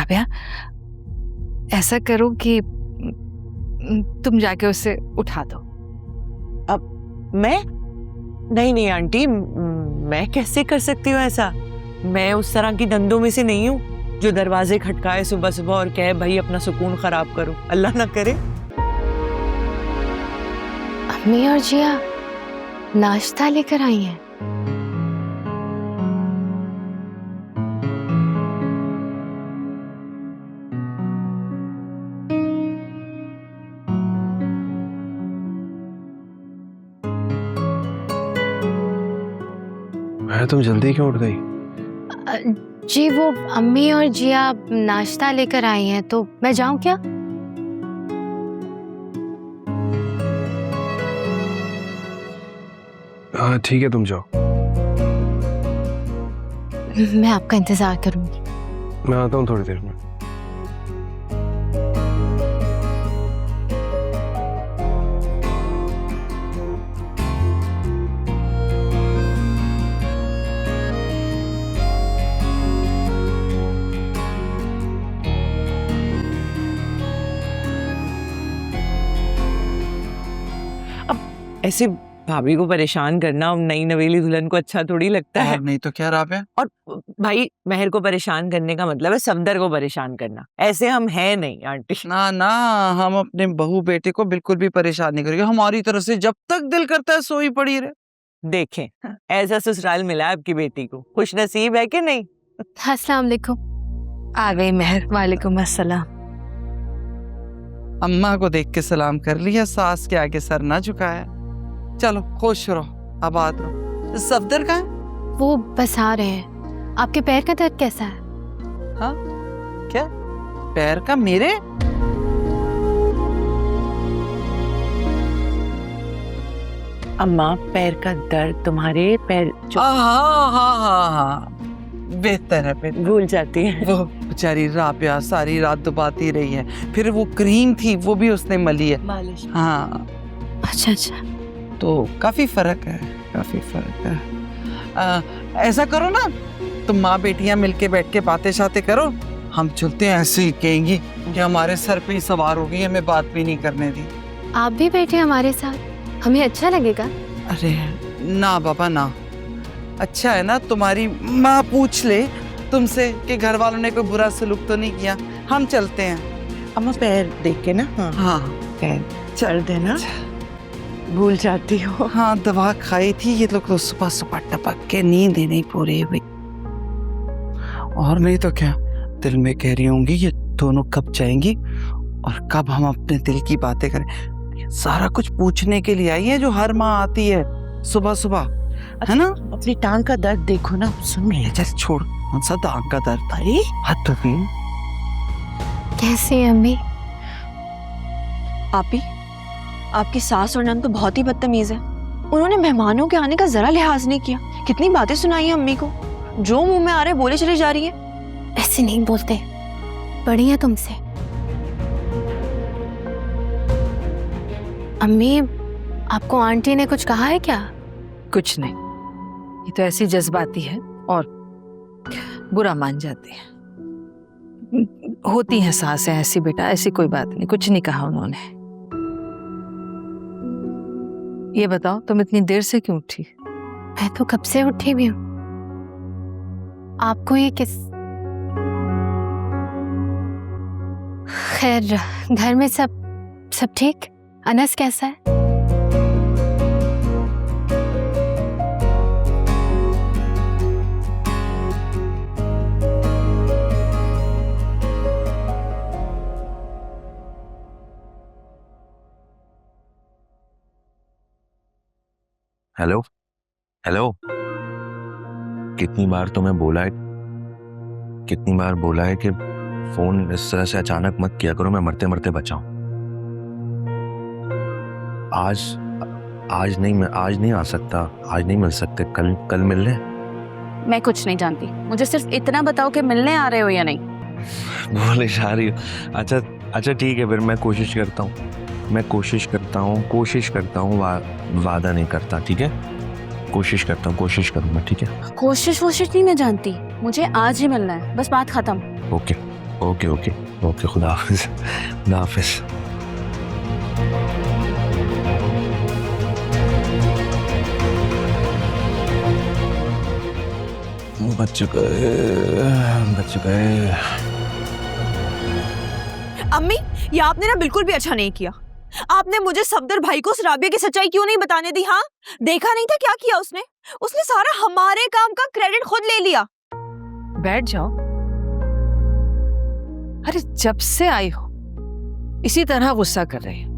राबिया, ऐसा करो कि तुम जाके उसे उठा दो। अब मैं? नहीं नहीं आंटी, मैं कैसे कर सकती हूँ ऐसा? मैं उस तरह की दंदों में से नहीं हूँ जो दरवाजे खटकाए सुबह सुबह और कहे भाई अपना सुकून खराब करो। अल्लाह ना करे। अम्मी और जिया नाश्ता लेकर आई हैं। तुम जल्दी क्यों उठ गई? जी वो अम्मी और जिया नाश्ता लेकर आई हैं, तो मैं जाऊं क्या? हाँ ठीक है, तुम जाओ। मैं आपका इंतजार करूंगी। मैं आता हूँ थोड़ी देर में। ऐसे भाभी को परेशान करना नई नवेली दुल्हन को अच्छा थोड़ी लगता है। नहीं तो क्या राबिया? और भाई महर को परेशान करने का मतलब है सफदर को परेशान करना। ऐसे हम हैं नहीं आंटी। ना ना, हम अपने बहू बेटे को बिल्कुल भी परेशान नहीं करेंगे। हमारी तरफ से जब तक दिल करता है सोई पड़ी रहे। देखें ऐसा ससुराल मिला आपकी बेटी को, खुश नसीब है कि नहीं? अस्सलाम वालेकुम। आ गई महर। वालेकुम अस्सलाम। अम्मा को देख के सलाम कर लिया, सास के आगे सर ना झुकाया। चलो खुश रहो, आबाद रहो। सफदर कहाँ है? वो बस आ रहे हैं। आपके पैर का दर्द कैसा है? हाँ क्या? पैर का? मेरे? अम्मा पैर का दर्द, तुम्हारे पैर जो हाँ हाँ हाँ हाँ, बेहतर है बेहतर। भूल जाती है। वो बेचारी राबिया सारी रात दुबाती रही है, फिर वो क्रीम थी वो भी उसने मली है। मालिश। हाँ अच्छा अच्छा। तो काफी फर्क है, काफी फर्क है। ऐसा करो ना, तुम माँ बेटियां मिलके बैठ के बातें शातें करो। हम चलते हैं, ऐसे ही कहेंगी कि हमारे सर पे ही सवार हो गई, हमें बात भी नहीं करने दी। आप भी बैठे हमारे साथ, हमें अच्छा लगेगा। अरे ना बाबा ना, अच्छा है ना तुम्हारी माँ पूछ ले तुमसे कि घर वालों ने कोई बुरा सलूक तो नहीं किया। हम चलते हैं। अम्मा पैर देख के ना। हाँ हाँ पैर चल देना, भूल जाती हो। हाँ दवा खाई थी, ये लोग तो सुबह सुबह टपक के नींद ही नहीं पूरी हुई। और नहीं तो क्या, दिल में कह रही होंगी ये दोनों कब जाएंगी और कब हम अपने दिल की बातें करें। सारा कुछ पूछने के लिए आई है जो हर माँ आती है सुबह सुबह, है ना? अपनी टांग का दर्द देखो ना। सुन ले, चल छोड़, कौन सा टांग का दर्द था? हाथ तो भी। कैसे है अम्मी? आपी, आपकी सास और नंद तो बहुत ही बदतमीज है। उन्होंने मेहमानों के आने का जरा लिहाज नहीं किया। कितनी बातें सुनाई है अम्मी को, जो मुंह में आ रहे बोले चली जा रही है। ऐसे नहीं बोलते, बड़ी है तुमसे। अम्मी, आपको आंटी ने कुछ कहा है क्या? कुछ नहीं, ये तो ऐसी जज्बाती है और बुरा मान जाती है। होती हैं सासें ऐसी बेटा, ऐसी कोई बात नहीं, कुछ नहीं कहा उन्होंने। ये बताओ तुम इतनी देर से क्यों उठी? मैं तो कब से उठी भी हूँ। आपको ये किस... खैर, घर में सब ठीक? अनस कैसा है? हेलो हेलो, कितनी बार तुम्हें बोला है, कितनी बार बोला है कि फोन इस तरह से अचानक मत किया करो, मैं मरते मरते बचाऊं। आज नहीं आ सकता, आज नहीं मिल सकते, कल मिल ले। मैं कुछ नहीं जानती, मुझे सिर्फ इतना बताओ कि मिलने आ रहे हो या नहीं। बोले जा रही हो? अच्छा ठीक है, फिर मैं कोशिश करता हूँ, वादा नहीं करता, ठीक है? कोशिश करूंगा, ठीक है? कोशिश नहीं मैं जानती, मुझे आज ही मिलना है, बस बात खत्म। ओके ओके ओके ओके, खुदा हाफिज, खुदा हाफिज। बच चुका है। अम्मी, ये आपने ना बिल्कुल भी अच्छा नहीं किया। आपने मुझे सफदर भाई को उस राबिया की सच्चाई क्यों नहीं बताने दी? हाँ, देखा नहीं था क्या किया उसने? उसने सारा हमारे काम का क्रेडिट खुद ले लिया। बैठ जाओ। अरे जब से आई हो इसी तरह गुस्सा कर रही हो,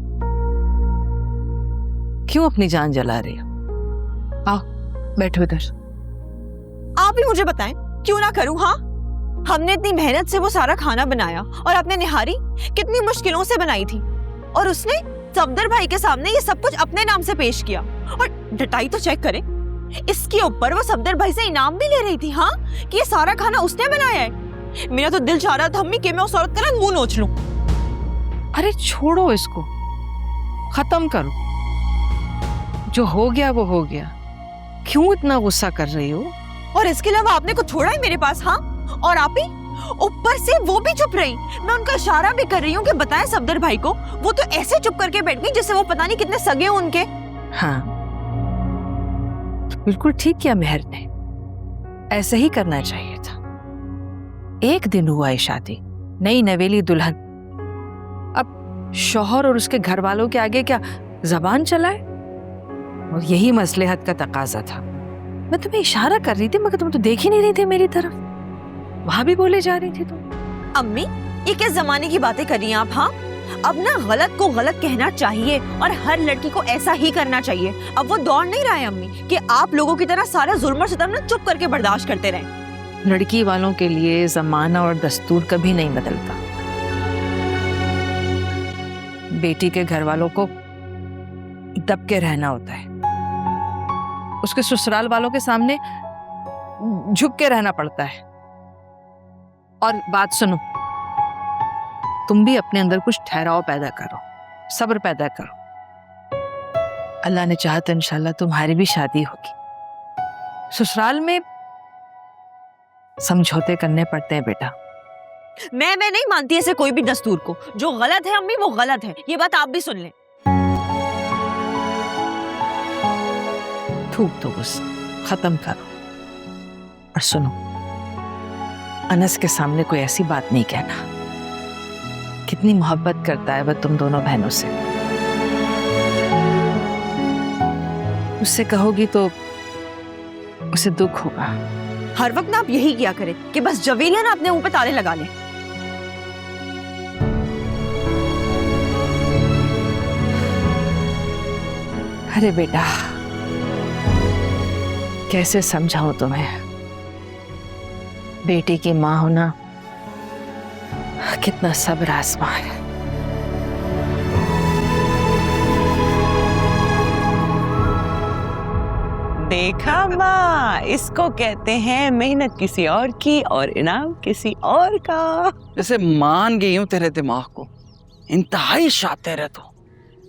क्यों अपनी जान जला रही हो? आओ बैठो इधर। आप ही मुझे बताएं, क्यों ना करूं? हाँ, हमने इतनी मेहनत से वो सारा खाना बनाया और आपने निहारी कितनी मुश्किलों से बनाई थी, और उसने सफदर भाई के सामने ये सब कुछ अपने नाम से पेश किया। और डटाई तो चेक करें, इसके ऊपर वो सफदर भाई से इनाम भी ले रही थी। हाँ, कि ये सारा खाना उसने बनाया है। मेरा तो दिल चाह रहा था अम्मी कि मैं उस औरत का ना मुंह नोच लूं। अरे छोड़ो इसको, खत्म करो। जो हो गया वो हो गया, क्यों इतना गुस्सा कर रही हो? और इसके अलावा आपने कुछ छोड़ा है मेरे पास? हाँ, और आप ही ऊपर से वो भी चुप रही। मैं उनका इशारा भी कर रही हूँ कि बताएं सफदर भाई को, वो तो ऐसे चुप करके बैठ गई जैसे वो पता नहीं कितने सगे हो उनके। हाँ, बिल्कुल ठीक किया मेहर ने, ऐसे ही करना चाहिए था। एक दिन हुआ है शादी, नई नवेली दुल्हन, अब शौहर और उसके घर वालों के आगे क्या जबान चलाए? और यही मसलहत का तकाजा था। मैं तुम्हें इशारा कर रही थी मगर तुम तो देख ही नहीं रही थी मेरी तरफ, वहां भी बोले जा रही थी तुम। अम्मी, ये किस जमाने की बातें कर रही हैं आप? हाँ, अब ना गलत को गलत कहना चाहिए और हर लड़की को ऐसा ही करना चाहिए। अब वो दौर नहीं रहा है अम्मी कि आप लोगों की तरह सारा जुल्म और सितम ना चुप करके बर्दाश्त करते रहें। लड़की वालों के लिए जमाना और दस्तूर कभी नहीं बदलता। बेटी के घर वालों को दब के रहना होता है, उसके ससुराल वालों के सामने झुक के रहना पड़ता है। और बात सुनो, तुम भी अपने अंदर कुछ ठहराव पैदा करो, सब्र पैदा करो। अल्लाह ने चाहा तो इंशाल्लाह तुम्हारी भी शादी होगी। ससुराल में समझौते करने पड़ते हैं बेटा। मैं नहीं मानती ऐसे कोई भी दस्तूर को। जो गलत है अम्मी वो गलत है, ये बात आप भी सुन लें। थूक दो गुस्सा, खत्म करो। और सुनो, अनस के सामने कोई ऐसी बात नहीं कहना। कितनी मोहब्बत करता है वह तुम दोनों बहनों से। उससे कहोगी तो उसे दुख होगा। हर वक्त ना आप यही किया करें कि बस जवेलिया ना अपने मुंह पे ताले लगा ले। अरे बेटा, कैसे समझाऊं तुम्हें? बेटी की मां होना कितना सब्र आजमा है। देखा माँ, इसको कहते हैं मेहनत किसी और की और इनाम किसी और का। जैसे मान गई हूँ तेरे दिमाग को, इंतहाई शातिर है तो।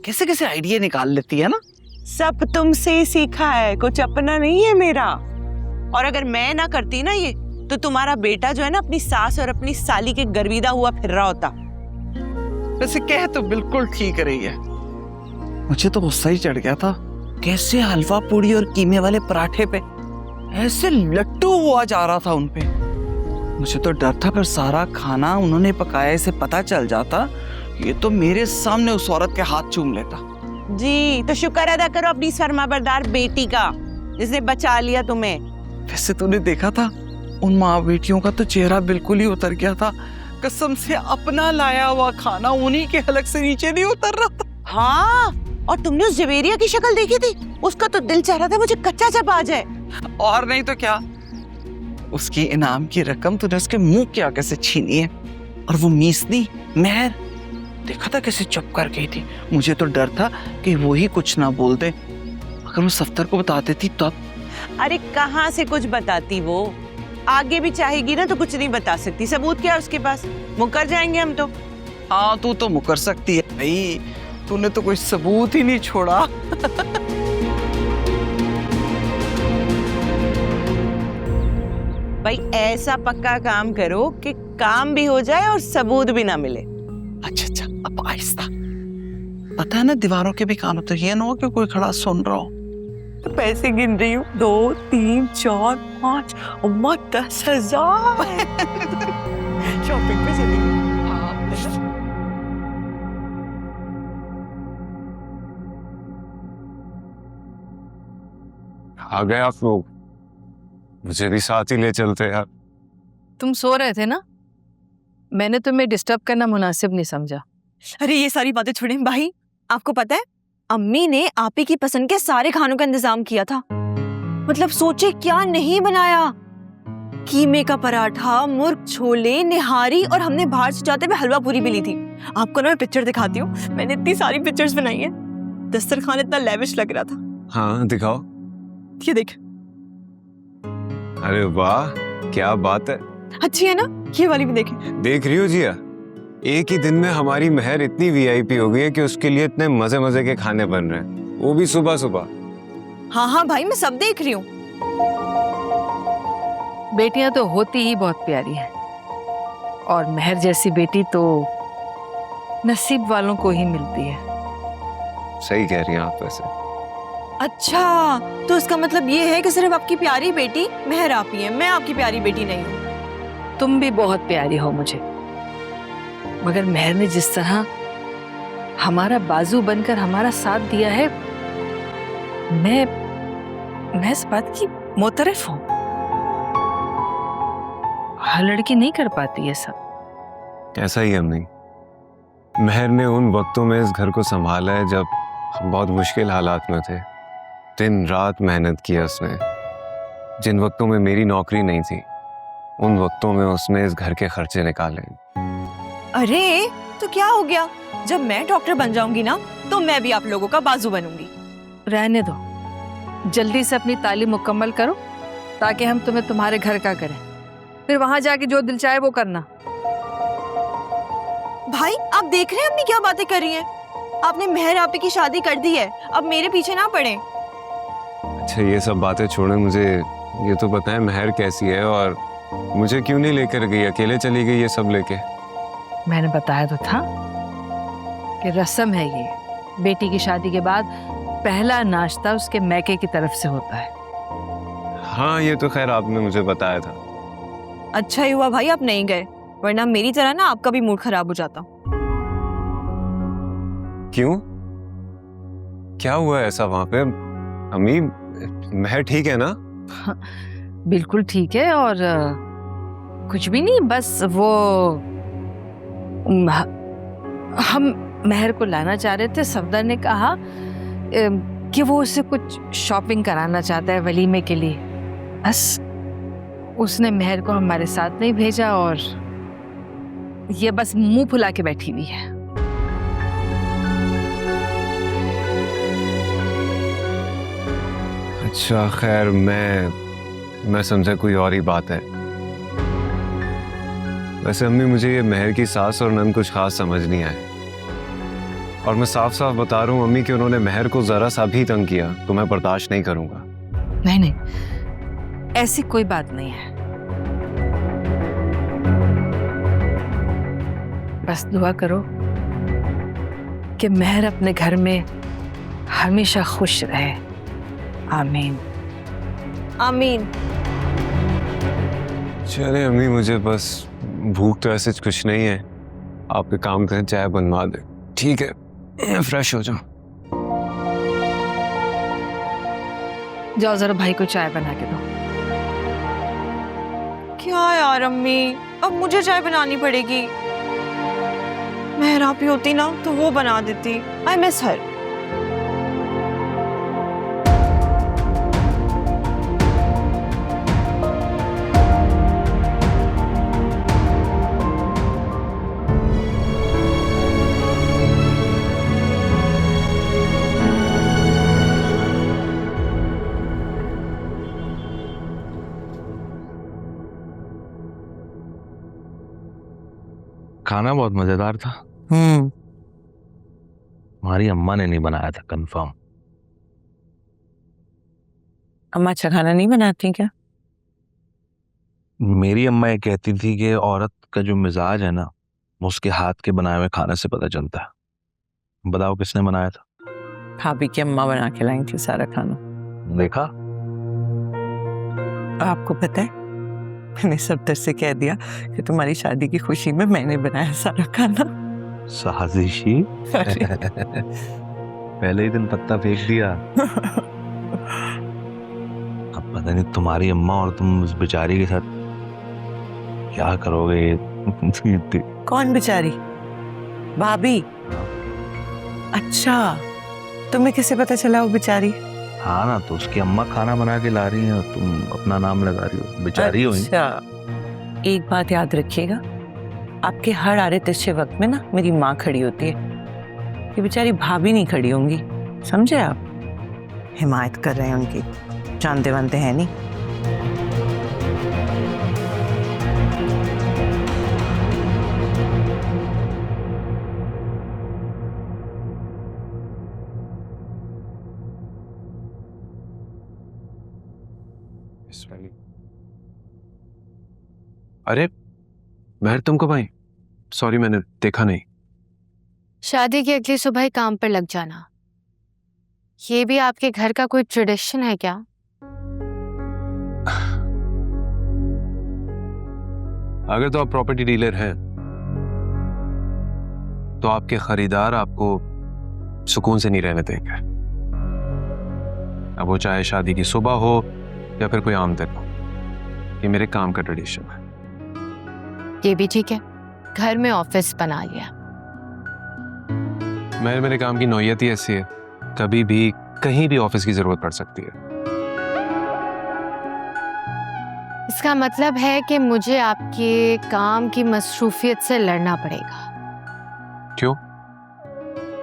कैसे कैसे आइडिया निकाल लेती है ना। सब तुमसे ही सीखा है, कुछ अपना नहीं है मेरा। और अगर मैं ना करती ना ये, तो तुम्हारा बेटा जो है ना अपनी सास और अपनी साली के गर्विदा हुआ फिर रहा होता। वैसे कह तो बिल्कुल ठीक रही है। मुझे तो गुस्सा ही चढ़ गया था, कैसे हलवा पूड़ी और कीमे वाले पराठे पे ऐसे लट्टू हुआ जा रहा था उनपे। मुझे तो डर था फिर सारा खाना उन्होंने पकाया इसे पता चल जाता, ये तो मेरे सामने उस औरत के हाथ चूम लेता। जी, तो शुक्र अदा करो अपनी फरमाबरदार बेटी का, जिसने बचा लिया तुम्हें। वैसे तूने देखा था उन माँ बेटियों का तो चेहरा बिल्कुल ही उतर गया था। कसम से अपना लाया हुआ खाना उन्हीं के हलक से नीचे नहीं उतर रहा था। हाँ, और तुमने उस जवेरिया की शक्ल देखी थी? उसका तो दिल चाह रहा था मुझे कच्चा चबा जाए। और नहीं तो क्या, उसकी इनाम की रकम तूने उसके मुंह के आगे से छीनी है। और वो मीसनी मेहर, देखा था कैसे चुप कर गई थी। मुझे तो डर था कि वो ही कुछ ना बोल दे। अगर वो सफ्तर को बता देती तब। अरे कहाँ से कुछ बताती वो, आगे भी चाहेगी ना तो कुछ नहीं बता सकती। सबूत क्या है उसके पास? मुकर जाएंगे हम तो। हाँ, तू तो मुकर सकती है भाई, तूने तो कोई सबूत ही नहीं छोड़ा। भाई ऐसा पक्का काम करो कि काम भी हो जाए और सबूत भी ना मिले। अच्छा अच्छा, अब आहिस्ता। पता है ना, दीवारों के भी कान होते हैं, ये ना हो कि कोई खड़ा सुन रहा हो। तो पैसे गिन रही हूँ, 2 3 4 5 अम्मा 10,000। शॉपिंग पे चलेंगे। आ गए आप लोग, मुझे भी साथ ही ले चलते यार। तुम सो रहे थे ना, मैंने तुम्हें डिस्टर्ब करना मुनासिब नहीं समझा। अरे ये सारी बातें छोड़े भाई, आपको पता है अम्मी ने आप ही की पसंद के सारे खानों का इंतजाम किया था। मतलब सोचे क्या नहीं बनाया, कीमे का पराठा, मुर्ग छोले, निहारी, और हमने बाहर से जाते हुए हलवा पूरी भी ली थी। आपको ना मैं पिक्चर दिखाती हूँ, मैंने इतनी सारी पिक्चर्स बनाई है। दस्तरखान इतना लेविश लग रहा था। हाँ दिखाओ। ये देख, अरे वाह, क्या बात है। अच्छी है ना? ये वाली भी देखे। देख रही हो जिया, एक ही दिन में हमारी महर इतनी वीआईपी हो गई है कि उसके लिए इतने मजे मजे के खाने बन रहे हैं, वो भी सुबह सुबह। हाँ हाँ भाई, मैं सब देख रही हूँ। बेटियां तो होती ही बहुत प्यारी हैं, और महर जैसी बेटी तो नसीब वालों को ही मिलती है। सही कह रही हैं आप वैसे। अच्छा, तो इसका मतलब ये है कि सिर्फ आपकी प्यारी बेटी महर आप ही है, मैं आपकी प्यारी बेटी नहीं हूँ। तुम भी बहुत प्यारी हो मुझे, मगर महर ने जिस तरह हमारा बाजू बनकर हमारा साथ दिया है, मैं इस बात की मोतरफ हूं। हर लड़की नहीं कर पाती ये सब। ऐसा ही हम नहीं, महर ने उन वक्तों में इस घर को संभाला है जब हम बहुत मुश्किल हालात में थे। दिन रात मेहनत किया उसने। जिन वक्तों में मेरी नौकरी नहीं थी, उन वक्तों में उसने इस घर के खर्चे निकाले। अरे तो क्या हो गया, जब मैं डॉक्टर बन जाऊंगी ना, तो मैं भी आप लोगों का बाजू बनूंगी। रहने दो, जल्दी से अपनी तालीम मुकम्मल करो ताकि हम तुम्हें तुम्हारे घर का करें, फिर वहां जाके जो दिल चाहे वो करना। भाई आप देख रहे हैं अम्मी क्या बातें कर रही हैं? आपने महर आपी की शादी कर दी है, अब मेरे पीछे ना पड़े। अच्छा ये सब बातें छोड़े, मुझे ये तो पता है महर कैसी है और मुझे क्यों नहीं लेकर गई, अकेले चली गई ये सब लेके। मैंने बताया तो था कि रस्म है ये, बेटी की शादी के बाद पहला नाश्ता उसके मैके की तरफ से होता है। हाँ ये तो खैर आपने मुझे बताया था। अच्छा ही हुआ भाई आप नहीं गए, वरना मेरी तरह ना आपका भी मूड खराब हो जाता। क्यों, क्या हुआ ऐसा वहां पे? अम्मी महर ठीक है ना? बिल्कुल ठीक है, और कुछ भी नहीं, बस वो हम महर को लाना चाह रहे थे। सफदर ने कहा कि वो उससे कुछ शॉपिंग कराना चाहता है वलीमे के लिए, बस उसने महर को हमारे साथ नहीं भेजा और ये बस मुंह फुला के बैठी हुई है। अच्छा खैर, मैं समझा कोई और ही बात है। वैसे अम्मी मुझे ये महर की सास और नंद कुछ खास समझ नहीं आए, और मैं साफ साफ बता रहा हूँ अम्मी कि उन्होंने महर को जरा सा भी तंग किया तो मैं बर्दाश्त नहीं करूंगा। नहीं नहीं, ऐसी कोई बात नहीं है, बस दुआ करो कि महर अपने घर में हमेशा खुश रहे। आमीन आमीन। चले अम्मी, मुझे बस भूख तो ऐसे कुछ नहीं है, आप एक काम करें चाय बनवा दे। ठीक है, फ्रेश हो जाओ। जाओ जरा भाई को चाय बना के दो। क्या यार अम्मी, अब मुझे चाय बनानी पड़ेगी। महर आप ही होती ना तो वो बना देती। I miss her. खाना बहुत मजेदार था। हमारी अम्मा ने नहीं बनाया था, कंफर्म। अम्मा अच्छा खाना नहीं बनाती क्या? मेरी अम्मा ये कहती थी कि औरत का जो मिजाज है ना, वो उसके हाथ के बनाए हुए खाने से पता चलता है। बताओ किसने बनाया था? भाभी की अम्मा बना के लाई थी सारा खाना। देखा? आपको पता है, मैंने सफदर से कह दिया कि तुम्हारी शादी की खुशी में मैंने बनाया सारा खाना। साजिशी। पहले ही दिन पत्ता फेंक दिया। अब पता नहीं तुम्हारी अम्मा और तुम उस बेचारी के साथ क्या करोगे। कौन बेचारी? भाभी? अच्छा, तुम्हें कैसे पता चला वो बेचारी? हाँ ना, तो उसकी अम्मा खाना बना के ला रही है, तुम अपना नाम लगा रही हो, बेचारी हो। अच्छा, एक बात याद रखिएगा, आपके हर आरे तिरछे वक्त में ना मेरी माँ खड़ी होती है, ये बेचारी भाभी नहीं खड़ी होंगी, समझे आप? हिमायत कर रहे हैं उनकी, जानते वानते हैं नहीं। अरे महर, तुम कब आई? सॉरी, मैंने देखा नहीं। शादी की अगली सुबह ही काम पर लग जाना, ये भी आपके घर का कोई ट्रेडिशन है क्या? अगर तो आप प्रॉपर्टी डीलर हैं तो आपके खरीदार आपको सुकून से नहीं रहने देंगे, अब वो चाहे शादी की सुबह हो या फिर कोई आम दिन हो। ये मेरे काम का ट्रेडिशन है। ये भी ठीक है, घर में ऑफिस बना लिया। मेरे काम की नौयत ही ऐसी है, कभी भी कहीं भी ऑफिस की जरूरत पड़ सकती है। इसका मतलब है कि मुझे आपके काम की मसरूफियत से लड़ना पड़ेगा। क्यों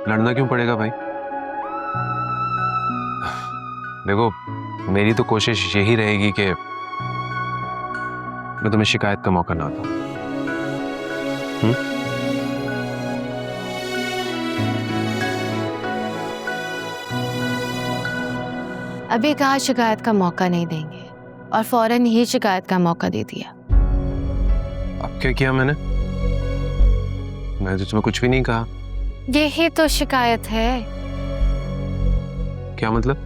लड़ना क्यों पड़ेगा भाई? देखो, मेरी तो कोशिश यही रहेगी कि मैं तुम्हें शिकायत का मौका ना दूं। अभी कहा शिकायत का मौका नहीं देंगे और फौरन ही शिकायत का मौका दे दिया। अब क्या किया मैंने तो तुम्हें कुछ भी नहीं कहा। यही तो शिकायत है। क्या मतलब?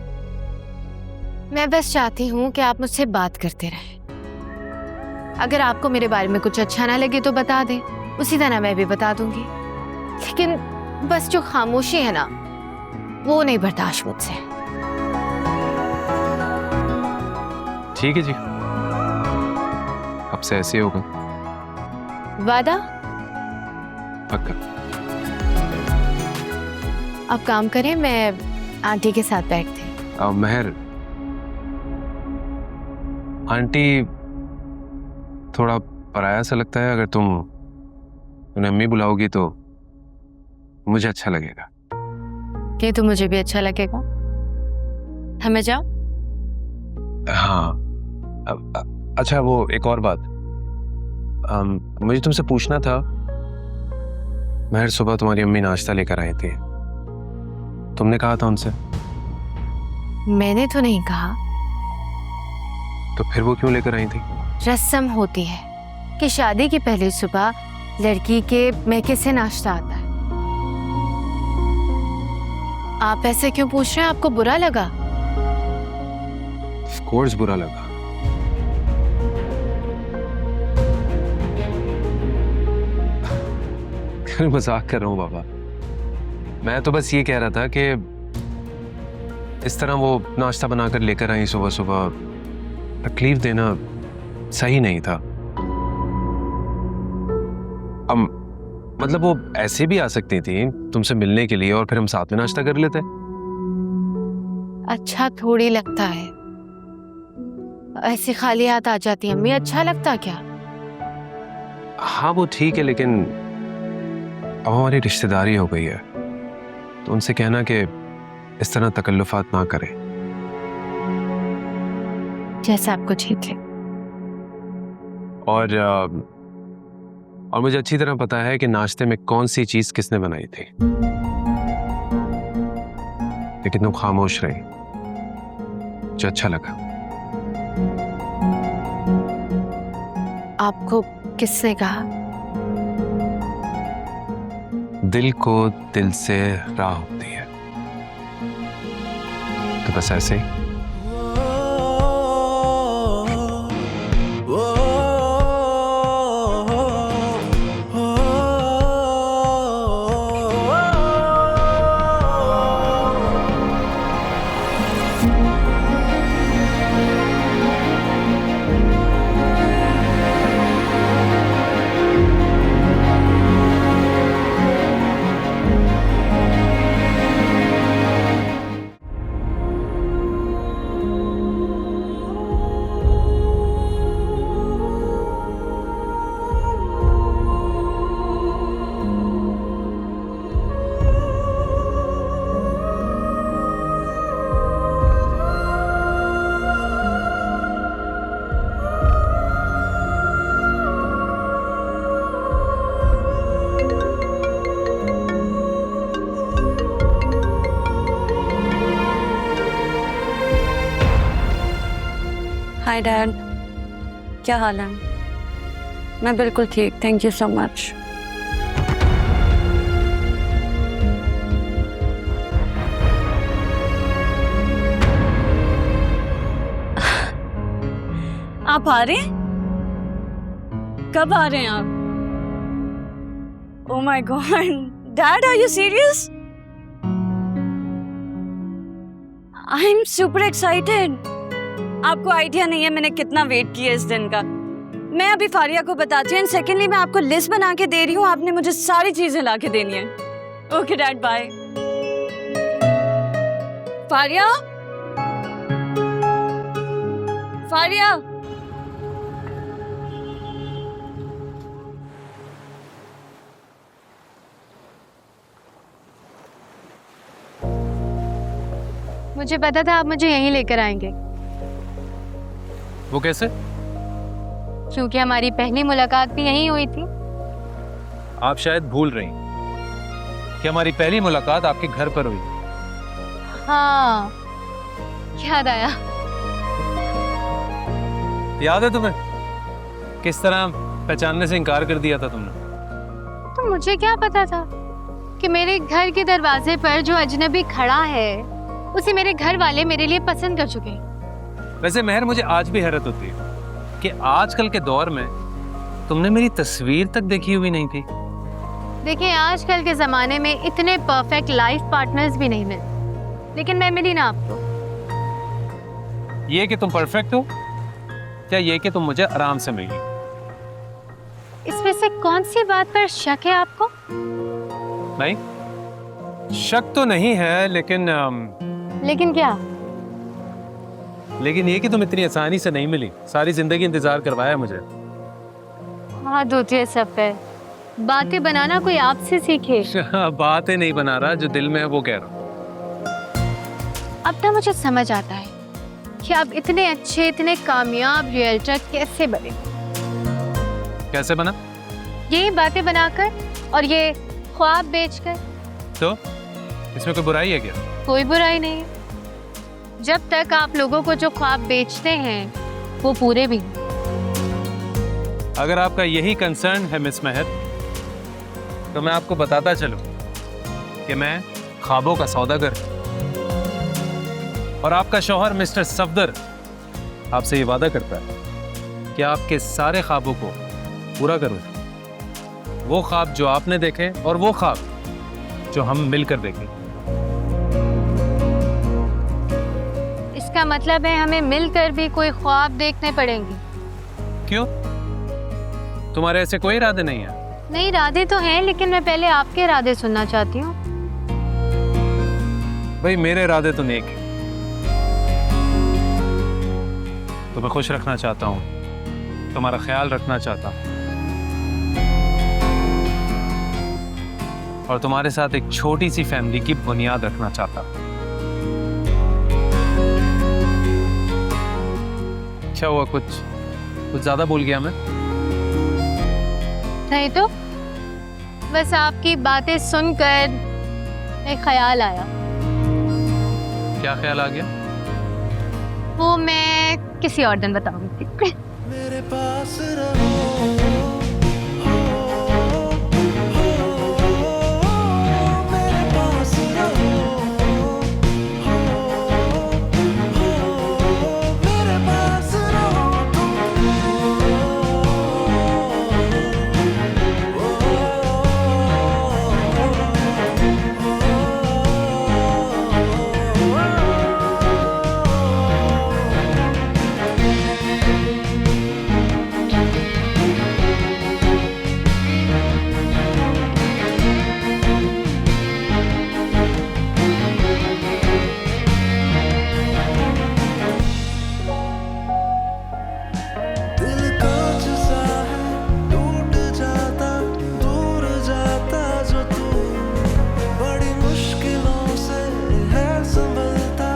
मैं बस चाहती हूँ कि आप मुझसे बात करते रहें। अगर आपको मेरे बारे में कुछ अच्छा ना लगे तो बता दें, उसी तरह मैं भी बता दूंगी। लेकिन बस जो खामोशी है ना, वो नहीं बर्दाश्त मुझसे। ठीक है जी, अब से ऐसे होगा। वादा? पक्का। आप काम करें, मैं आंटी के साथ बैठती हूँ। महर, आंटी थोड़ा पराया सा लगता है। अगर तुम उन्हें अम्मी बुलाओगी तो मुझे अच्छा लगेगा। ये तो मुझे भी अच्छा लगेगा। हमें जाओ। हाँ, अच्छा वो एक और बात, मुझे तुमसे पूछना था। महर, सुबह तुम्हारी अम्मी नाश्ता लेकर आई थी, तुमने कहा था उनसे? मैंने तो नहीं कहा। तो फिर वो क्यों लेकर आई थी? रस्म होती है कि शादी की पहली सुबह लड़की के मैके से नाश्ता आता है। आप ऐसे क्यों पूछ रहे हैं? आपको बुरा लगा? ऑफ कोर्स बुरा लगा। मजाक कर रहा हूँ बाबा, मैं तो बस ये कह रहा था कि इस तरह वो नाश्ता बनाकर लेकर आई सुबह सुबह, तकलीफ देना सही नहीं था। मतलब वो ऐसे भी आ सकती थी तुमसे मिलने के लिए और फिर हम साथ में नाश्ता कर लेते। अच्छा थोड़ी लगता है, ऐसे खाली हाथ आ जाती अम्मी, अच्छा लगता क्या? हाँ वो ठीक है, लेकिन अब हमारी रिश्तेदारी हो गई है तो उनसे कहना कि इस तरह तकल्लुफात ना करें। जैसा आपको ठीक है। और मुझे अच्छी तरह पता है कि नाश्ते में कौन सी चीज किसने बनाई थी, लेकिन तुम खामोश रही, जो अच्छा लगा। आपको किसने कहा? दिल को दिल से राह होती है, तो बस ऐसे ही। हाय डैड, क्या हाल है? मैं बिल्कुल ठीक, थैंक यू सो मच। आप आ रहे हैं? कब आ रहे हैं आप? Oh my God, dad are you serious? I am super excited. आपको आइडिया नहीं है मैंने कितना वेट किया इस दिन का। मैं अभी फारिया को बताती हूँ, एंड सेकेंडली मैं आपको लिस्ट बना के दे रही हूँ, आपने मुझे सारी चीजें ला के देनी है। Okay dad, bye. Faria, Faria, मुझे पता था आप मुझे यहीं लेकर आएंगे, वो कैसे? क्योंकि हमारी पहली मुलाकात भी यहीं हुई थी। आप शायद भूल रही कि हमारी पहली मुलाकात आपके घर पर हुई। हाँ, याद आया। याद है तुम्हें किस तरह पहचानने से इनकार कर दिया था तुमने? तो मुझे क्या पता था कि मेरे घर के दरवाजे पर जो अजनबी खड़ा है उसे मेरे घर वाले मेरे लिए पसंद कर चुके हैं। वैसे महर, मुझे आज भी हैरत होती है कि आजकल के दौर में तुमने मेरी तस्वीर तक देखी हुई नहीं थी। देखिए, आजकल के जमाने में इतने परफेक्ट लाइफ पार्टनर्स भी नहीं मिलते, लेकिन मैं मिली ना आपको। ये कि तुम परफेक्ट हो या ये कि तुम मुझे आराम से मिली? इसमें से कौन सी बात पर शक है आपको? नहीं, शक तो नहीं है, लेकिन लेकिन क्या? लेकिन ये कि तुम इतनी आसानी से नहीं मिली। सारी जिंदगी इंतजार करवाया मुझे। हाँ, दूसरे सब पे बातें बनाना कोई आपसे सीखे। बातें नहीं बना रहा, जो दिल में है वो कह रहा हूँ। अब तो मुझे समझ आता है कि आप इतने अच्छे, इतने कामयाब रियल्टर कैसे बने। कैसे बना? यही बातें बनाकर और ये ख्वाब बेचकर। तो इसमें कोई बुराई है क्या? कोई बुराई नहीं है, जब तक आप लोगों को जो ख्वाब बेचते हैं वो पूरे भी हैं। अगर आपका यही कंसर्न है मिस महर, तो मैं आपको बताता चलूं कि मैं ख्वाबों का सौदागर और आपका शौहर मिस्टर सफदर आपसे ये वादा करता है कि आपके सारे ख्वाबों को पूरा करूंगा। वो ख्वाब जो आपने देखे और वो ख्वाब जो हम मिलकर देखें। इसका मतलब है हमें मिलकर भी कोई ख्वाब देखने पड़ेंगे। क्यों? तुम्हारे ऐसे कोई इरादे नहीं है? नहीं, इरादे तो हैं, लेकिन मैं पहले आपके इरादे सुनना चाहती हूँ। भाई, मेरे इरादे तो नेक हैं। तुम्हें खुश रखना चाहता हूँ, तुम्हारा ख्याल रखना चाहता हूँ, और तुम्हारे साथ एक छोटी सी फैमिली की बुनियाद रखना चाहता हूँ। क्या हुआ, कुछ ज्यादा बोल गया मैं? नहीं तो बस आपकी बातें सुनकर एक ख्याल आया। क्या ख्याल आ गया? वो मैं किसी और दिन बताऊंगी। मेरे पास रहो मेरे पास रहो मेरे पास रहो दिल कांच सा है टूट जाता दूर जाता जो तू बड़ी मुश्किलों से है संभलता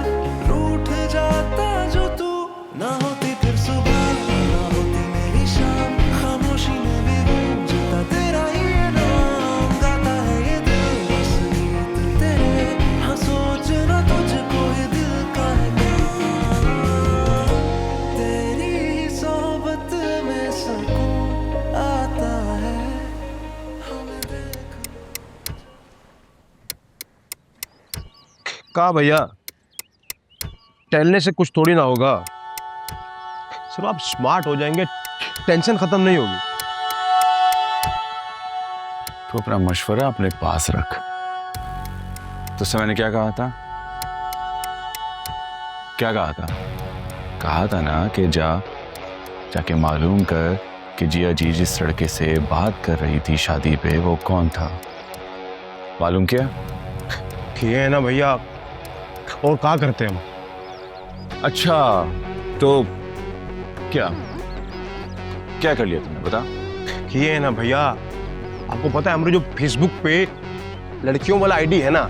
रूठ जाता जो तू ना होती फिर सुबह ना होती मेरी शाम खामोशी में भी गूंजता तेरा ही नाम गाता है ये दिल बस गीत तेरे हाँ सोचना तुझको ही दिल का है काम तेरी सोबत में सुकून आता है हमें देख कहा भैया, टहलने से कुछ थोड़ी ना होगा, सिर्फ आप स्मार्ट हो जाएंगे, टेंशन खत्म नहीं होगी। तो अपना मशवरा अपने पास रख। तुझसे मैंने क्या कहा था? क्या कहा था? कहा था ना कि जाके मालूम कर कि जिया जी जिस लड़के से बात कर रही थी शादी पे वो कौन था। मालूम किया? किए है ना भैया, और क्या करते हैं हम? अच्छा, तो क्या क्या कर लिया तुमने बता? किए है ना भैया, आपको पता है हमारे जो फेसबुक पे लड़कियों वाला आईडी है ना,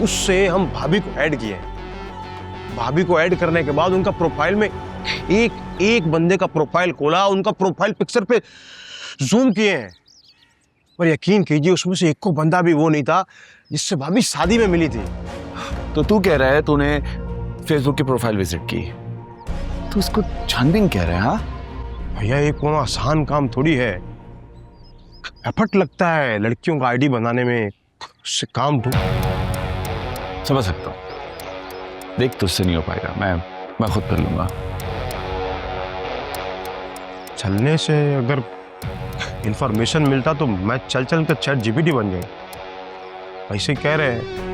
उससे हम भाभी को ऐड किए हैं। भाभी को ऐड करने के बाद उनका प्रोफाइल में एक बंदे का प्रोफाइल खोला, उनका प्रोफाइल पिक्चर पे जूम किए हैं, पर यकीन कीजिए उसमें से एक को बंदा भी वो नहीं था जिससे भाभी शादी में मिली थी। तो तू कह रहा है तूने फेसबुक की प्रोफाइल विजिट की, तू उसको छानबीन कह रहा है? हाँ भैया ये कोई आसान काम थोड़ी है, एफर्ट लगता है लड़कियों का आईडी बनाने में, उससे काम ढूंढ। समझ सकता हूँ, देख तुझसे नहीं हो पाएगा, मैं खुद कर लूंगा। चलने से अगर इंफॉर्मेशन मिलता तो मैं चल कर चैट जीपीटी बन जाए, ऐसे कह रहे हैं।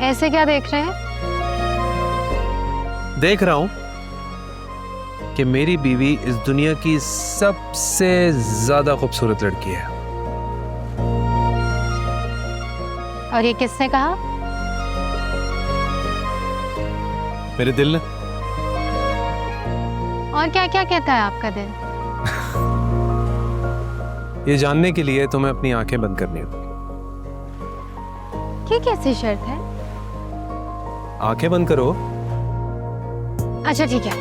ऐसे क्या देख रहे हैं? देख रहा हूं कि मेरी बीवी इस दुनिया की सबसे ज्यादा खूबसूरत लड़की है। और ये किसने कहा? मेरे दिल ने। और क्या क्या कहता है आपका दिल? ये जानने के लिए तुम्हें अपनी आंखें बंद करनी होगी। ये कैसी शर्त है? आंखें बंद करो। अच्छा ठीक है।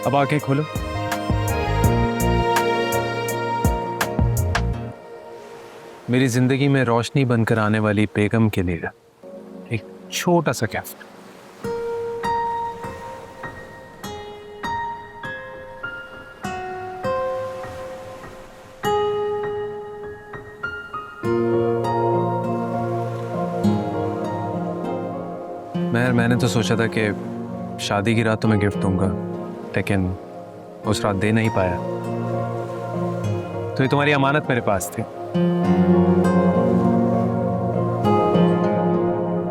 अब आंखें खोलो। मेरी जिंदगी में रोशनी बनकर आने वाली बेगम के लिए एक छोटा सा गिफ्ट। मैंने तो सोचा था कि शादी की रात तुम्हें गिफ्ट दूंगा, लेकिन उस रात दे नहीं पाया। तो ये तुम्हारी अमानत मेरे पास थी।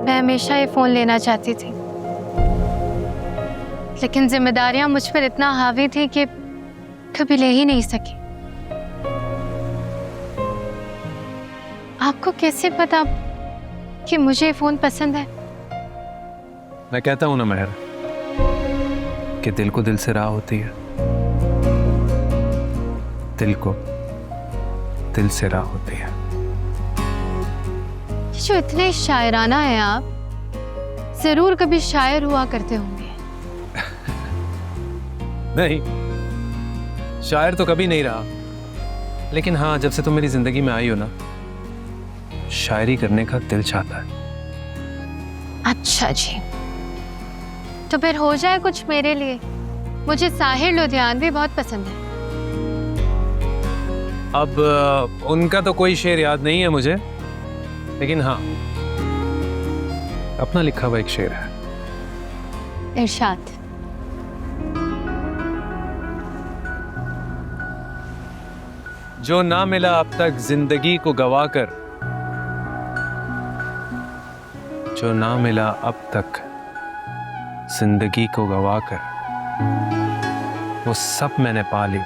मैं हमेशा ये फोन लेना चाहती थी, लेकिन जिम्मेदारियां मुझ पर इतना हावी थी कि कभी ले ही नहीं सकी। आपको कैसे पता कि मुझे ये फोन पसंद है? मैं कहता हूं ना महर, कि दिल को दिल से राह होती है, दिल को दिल से राह होती है। जो इतने शायराना है आप, जरूर कभी शायर हुआ करते होंगे। नहीं, शायर तो कभी नहीं रहा, लेकिन हाँ, जब से तुम मेरी जिंदगी में आई हो ना, शायरी करने का दिल चाहता है। अच्छा जी, तो फिर हो जाए कुछ मेरे लिए। मुझे साहिर लुधियानवी बहुत पसंद है। अब उनका तो कोई शेर याद नहीं है मुझे, लेकिन हाँ, अपना लिखा हुआ एक शेर है। इरशाद। जो ना मिला अब तक जिंदगी को गवाकर, जो ना मिला अब तक जिंदगी को गवाकर, वो सब मैंने पा ली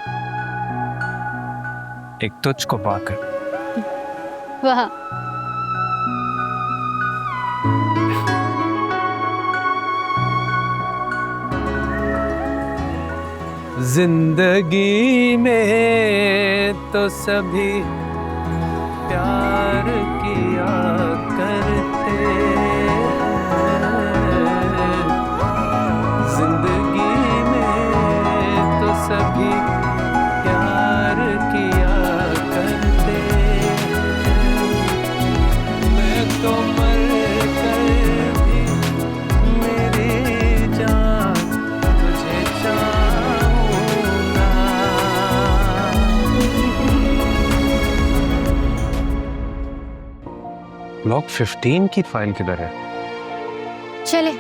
एक तुझको पाकर। वाह, जिंदगी में तो सभी प्यार किया करते, जिंदगी में तो सभी प्यार किया करते, मैं तो मर कर भी मेरी जान तुझे चाहूंगा। ब्लॉक 15 की फाइल किधर है? चले,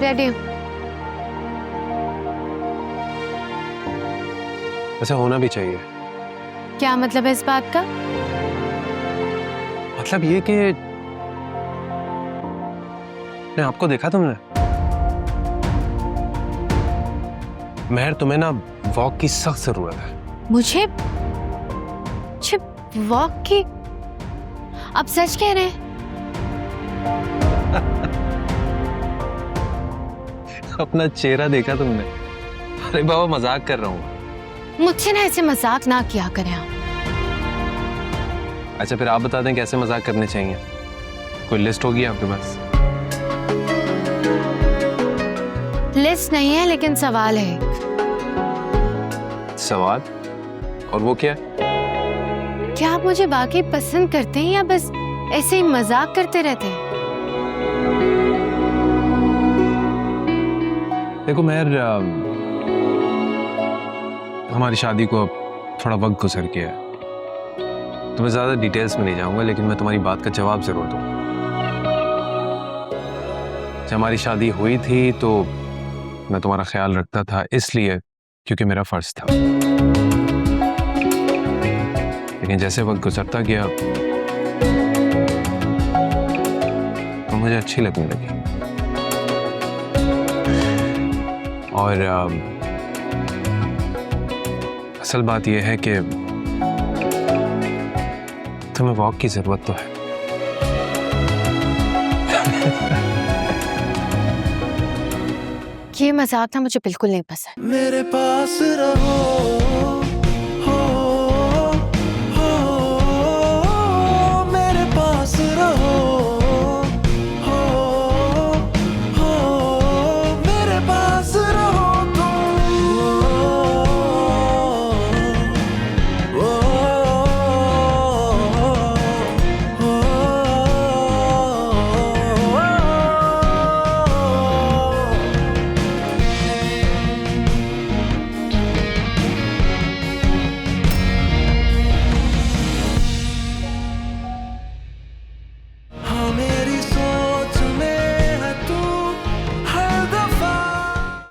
रेडी हूँ। ऐसा होना भी चाहिए। क्या मतलब है इस बात का? मतलब ये कि मैं आपको देखा तुमने, महर, तुम्हें ना वॉक की सख्त जरूरत है। मुझे वॉक की? आप सच कह रहे हैं? अपना चेहरा देखा तुमने? अरे बाबा, मजाक कर रहा हूँ। मुझसे ना ऐसे मजाक ना किया करें आप। अच्छा, फिर आप बता दें कैसे मजाक करने चाहिए। कोई लिस्ट होगी आपके पास? लिस्ट नहीं है, लेकिन सवाल है। सवाल? और वो क्या है? क्या आप मुझे वाकई पसंद करते हैं या बस ऐसे ही मजाक करते रहते हैं? देखो महर, हमारी शादी को अब थोड़ा वक्त गुजर गया है, तो मैं ज्यादा डिटेल्स में नहीं जाऊंगा, लेकिन मैं तुम्हारी बात का जवाब जरूर दूंगा। जब हमारी शादी हुई थी तो मैं तुम्हारा ख्याल रखता था, इसलिए क्योंकि मेरा फर्ज था। लेकिन जैसे वक्त गुजरता गया तो मुझे अच्छी लगने लगी, और असल बात यह है कि तुम्हें वॉक की जरूरत तो है। ये मजाक था मुझे बिल्कुल नहीं पसंद। मेरे पास रहो